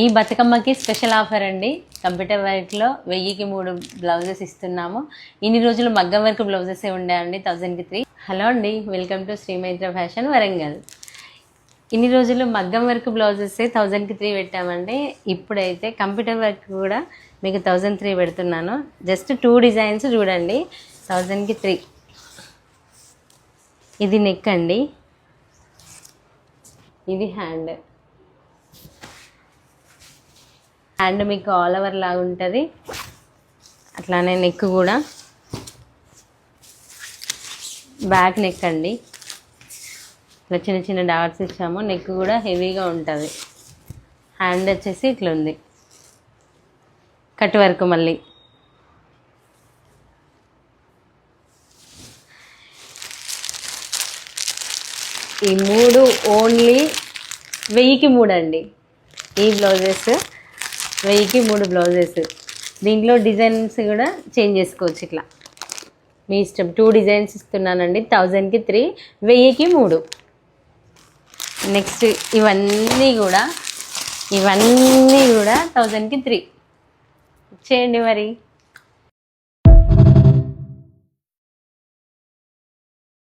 ఈ బతుకమ్మకి special offer అండి. కంప్యూటర్ వర్క్లో 1000కి 3 బ్లౌజెస్ ఇస్తున్నాము. ఇన్ని రోజులు మగ్గం వర్క్ బ్లౌజెసే ఉండేయండి 1000కి 3. హలో అండి, welcome to Shri Maitra fashion Warangal. ఇన్ని రోజులు మగ్గం వర్క్ బ్లౌజెసే 1000కి 3 పెట్టామండి. ఇప్పుడైతే కంప్యూటర్ వర్క్ కూడా మీకు 1003 పెడుతున్నాను. జస్ట్ 2 డిజైన్స్ చూడండి. 1000కి 3. ఇది నెక్ అండి, ఇది హ్యాండ్ మీకు ఆల్ ఓవర్ లాగా ఉంటుంది. అట్లానే నెక్ కూడా బ్యాక్ నెక్ అండి. ఇట్లా చిన్న చిన్న డాట్స్ ఇచ్చాము. నెక్ కూడా హెవీగా ఉంటుంది. హ్యాండ్ వచ్చేసి ఇట్లా ఉంది, కట్ వర్క్. మళ్ళీ ఈ 3 ఓన్లీ 1000కి 3 అండి. ఈ బ్లౌజెస్ 1000కి 3 బ్లౌజెస్. దీంట్లో డిజైన్స్ కూడా చేంజ్ చేసుకోవచ్చు. ఇట్లా మీ ఇష్టం. 2 డిజైన్స్ ఇస్తున్నానండి. 1000కి 3, 1000కి 3. నెక్స్ట్ ఇవన్నీ కూడా 1000కి 3 చేయండి మరి.